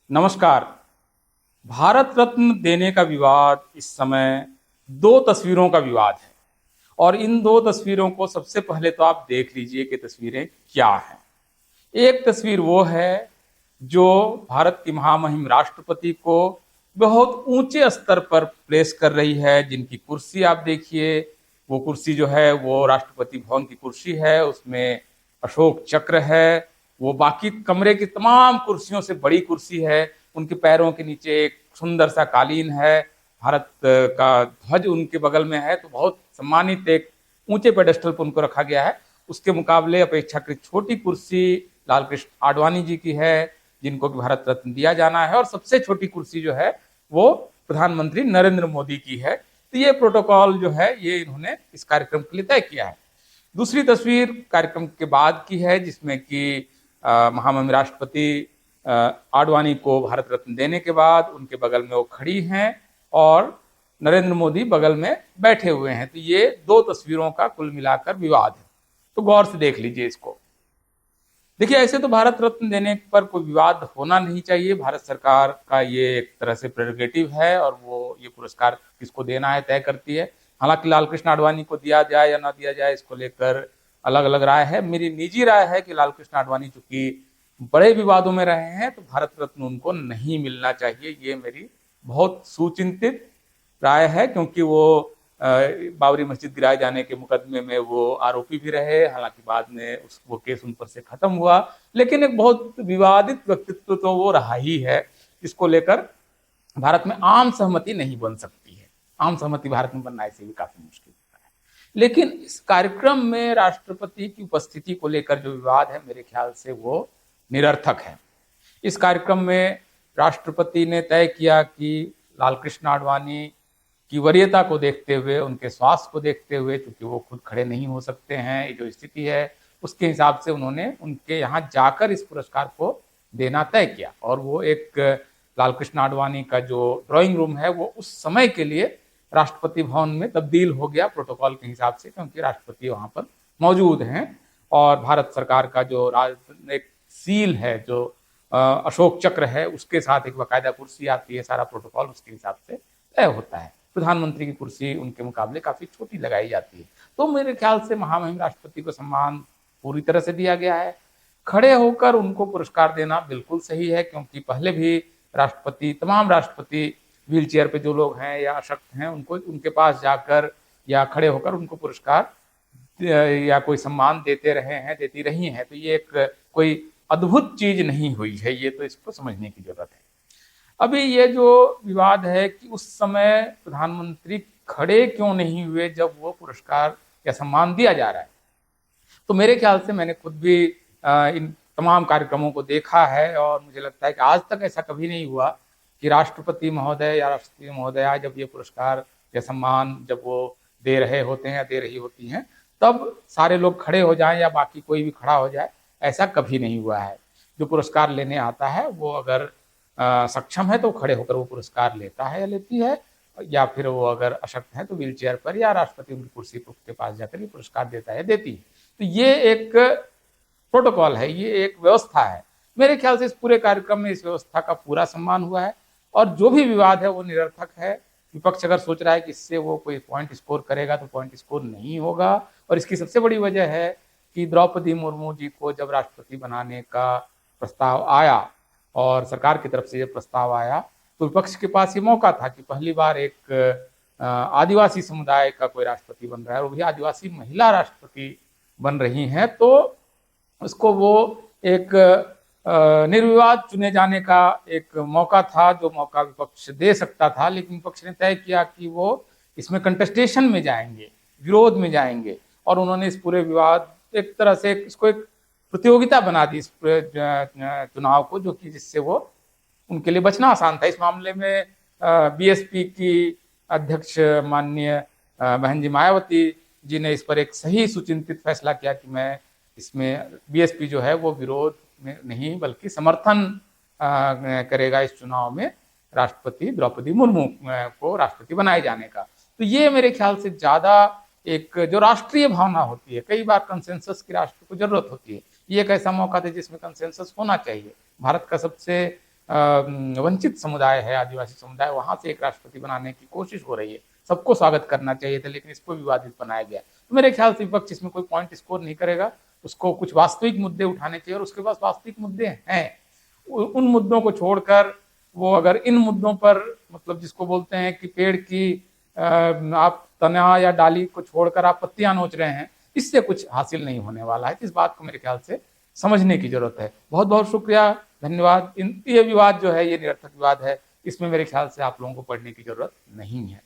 नमस्कार। भारत रत्न देने का विवाद इस समय दो तस्वीरों का विवाद है। और इन दो तस्वीरों को सबसे पहले तो आप देख लीजिए कि तस्वीरें क्या हैं। एक तस्वीर वो है जो भारत की महामहिम राष्ट्रपति को बहुत ऊंचे स्तर पर प्लेस कर रही है, जिनकी कुर्सी आप देखिए। वो कुर्सी जो है वो राष्ट्रपति भवन की कुर्सी है, उसमें अशोक चक्र है। वो बाकी कमरे की तमाम कुर्सियों से बड़ी कुर्सी है। उनके पैरों के नीचे एक सुंदर सा कालीन है, भारत का ध्वज उनके बगल में है। तो बहुत सम्मानित एक ऊंचे पेडेस्टल पर उनको रखा गया है। उसके मुकाबले अपेक्षाकृत छोटी कुर्सी लालकृष्ण आडवाणी जी की है, जिनको कि भारत रत्न दिया जाना है। और सबसे छोटी कुर्सी जो है वो प्रधानमंत्री नरेंद्र मोदी की है। तो ये प्रोटोकॉल जो है ये इन्होंने इस कार्यक्रम के लिए तय किया है। दूसरी तस्वीर कार्यक्रम के बाद की है, जिसमें कि महामहिम राष्ट्रपति आडवाणी को भारत रत्न देने के बाद उनके बगल में वो खड़ी हैं और नरेंद्र मोदी बगल में बैठे हुए हैं। तो ये दो तस्वीरों का कुल मिलाकर विवाद है। तो गौर से देख लीजिए इसको। देखिए, ऐसे तो भारत रत्न देने पर कोई विवाद होना नहीं चाहिए। भारत सरकार का ये एक तरह से प्रेरोगेटिव है और वो ये पुरस्कार किसको देना है तय करती है। हालांकि लालकृष्ण आडवाणी को दिया जाए या ना दिया जाए, इसको लेकर अलग अलग राय है। मेरी निजी राय है कि लालकृष्ण आडवाणी चूंकि बड़े विवादों में रहे हैं तो भारत रत्न उनको नहीं मिलना चाहिए। ये मेरी बहुत सुचिंतित राय है, क्योंकि वो बाबरी मस्जिद गिराए जाने के मुकदमे में वो आरोपी भी रहे। हालांकि बाद में वो केस उन पर से खत्म हुआ, लेकिन एक बहुत विवादित व्यक्तित्व तो वो रहा ही है, जिसको लेकर भारत में आम सहमति नहीं बन सकती है। आम सहमति भारत में बनना ऐसे भी काफी मुश्किल होता है। लेकिन इस कार्यक्रम में राष्ट्रपति की उपस्थिति को लेकर जो विवाद है, मेरे ख्याल से वो निरर्थक है। इस कार्यक्रम में राष्ट्रपति ने तय किया कि लालकृष्ण आडवाणी की वरीयता को देखते हुए, उनके स्वास्थ्य को देखते हुए, क्योंकि वो खुद खड़े नहीं हो सकते हैं, ये जो स्थिति है उसके हिसाब से उन्होंने उनके यहाँ जाकर इस पुरस्कार को देना तय किया। और वो एक लालकृष्ण आडवाणी का जो ड्राइंग रूम है वो उस समय के लिए राष्ट्रपति भवन में तब्दील हो गया प्रोटोकॉल के हिसाब से, क्योंकि राष्ट्रपति वहां पर मौजूद हैं। और भारत सरकार का जो एक सील है, जो अशोक चक्र है, उसके साथ एक बाकायदा कुर्सी आती है। सारा प्रोटोकॉल उसके हिसाब से तय होता है। प्रधानमंत्री की कुर्सी उनके मुकाबले काफी छोटी लगाई जाती है। तो मेरे ख्याल से महामहिम राष्ट्रपति को सम्मान पूरी तरह से दिया गया है। खड़े होकर उनको पुरस्कार देना बिल्कुल सही है, क्योंकि पहले भी तमाम राष्ट्रपति व्हील चेयर पे जो लोग हैं या अशक्त हैं, उनको उनके पास जाकर या खड़े होकर उनको पुरस्कार या कोई सम्मान देते रहे हैं, देती रही हैं। तो ये एक कोई अद्भुत चीज नहीं हुई है, ये तो इसको समझने की जरूरत है। अभी ये जो विवाद है कि उस समय प्रधानमंत्री खड़े क्यों नहीं हुए जब वो पुरस्कार या सम्मान दिया जा रहा है, तो मेरे ख्याल से मैंने खुद भी इन तमाम कार्यक्रमों को देखा है और मुझे लगता है कि आज तक ऐसा कभी नहीं हुआ कि राष्ट्रपति महोदय या राष्ट्रपति महोदया जब ये पुरस्कार या सम्मान जब वो दे रहे होते हैं या दे रही होती हैं, तब सारे लोग खड़े हो जाएं या बाकी कोई भी खड़ा हो जाए, ऐसा कभी नहीं हुआ है। जो पुरस्कार लेने आता है वो अगर सक्षम है तो खड़े होकर वो पुरस्कार लेता है या लेती है, या फिर वो अगर अशक्त है तो व्हील चेयर पर या राष्ट्रपति उनकी कुर्सी के पास जाकर ये पुरस्कार देता है, देती है। तो ये एक प्रोटोकॉल है, ये एक व्यवस्था है। मेरे ख्याल से इस पूरे कार्यक्रम में इस व्यवस्था का पूरा सम्मान हुआ है और जो भी विवाद है वो निरर्थक है। विपक्ष अगर सोच रहा है कि इससे वो कोई पॉइंट स्कोर करेगा तो पॉइंट स्कोर नहीं होगा। और इसकी सबसे बड़ी वजह है कि द्रौपदी मुर्मू जी को जब राष्ट्रपति बनाने का प्रस्ताव आया और सरकार की तरफ से जब प्रस्ताव आया, तो विपक्ष के पास ये मौका था कि पहली बार एक आदिवासी समुदाय का कोई राष्ट्रपति बन रहा है और वही आदिवासी महिला राष्ट्रपति बन रही हैं, तो उसको वो एक निर्विवाद चुने जाने का एक मौका था, जो मौका विपक्ष दे सकता था। लेकिन विपक्ष ने तय किया कि वो इसमें कंटेस्टेशन में जाएंगे, विरोध में जाएंगे, और उन्होंने इस पूरे विवाद एक तरह से इसको एक प्रतियोगिता बना दी इस चुनाव को, जो कि जिससे वो उनके लिए बचना आसान था। इस मामले में बीएसपी की अध्यक्ष माननीय बहन जी मायावती जी ने इस पर एक सही सुचिंतित फैसला किया कि मैं इसमें बीएसपी जो है वो विरोध में नहीं बल्कि समर्थन करेगा इस चुनाव में राष्ट्रपति द्रौपदी मुर्मू को राष्ट्रपति बनाए जाने का। तो ये मेरे ख्याल से ज्यादा एक जो राष्ट्रीय भावना होती है, कई बार कंसेंसस की राष्ट्र को जरूरत होती है, ये एक ऐसा मौका था जिसमें कंसेंसस होना चाहिए। भारत का सबसे वंचित समुदाय है, आदिवासी समुदाय, वहां से एक राष्ट्रपति बनाने की कोशिश हो रही है। सबको स्वागत करना चाहिए था, लेकिन इसको विवादित बनाया गया। तो मेरे ख्याल से विपक्ष इसमें कोई पॉइंट स्कोर नहीं करेगा। उसको कुछ वास्तविक मुद्दे उठाने चाहिए, और उसके पास वास्तविक मुद्दे हैं। उन मुद्दों को छोड़कर वो अगर इन मुद्दों पर, मतलब जिसको बोलते हैं कि पेड़ की आप तना या डाली को छोड़कर आप पत्तियां नोच रहे हैं, इससे कुछ हासिल नहीं होने वाला है। इस बात को मेरे ख्याल से समझने की जरूरत है। बहुत बहुत शुक्रिया, धन्यवाद। ये विवाद जो है ये निरर्थक विवाद है, इसमें मेरे ख्याल से आप लोगों को पढ़ने की जरूरत नहीं है।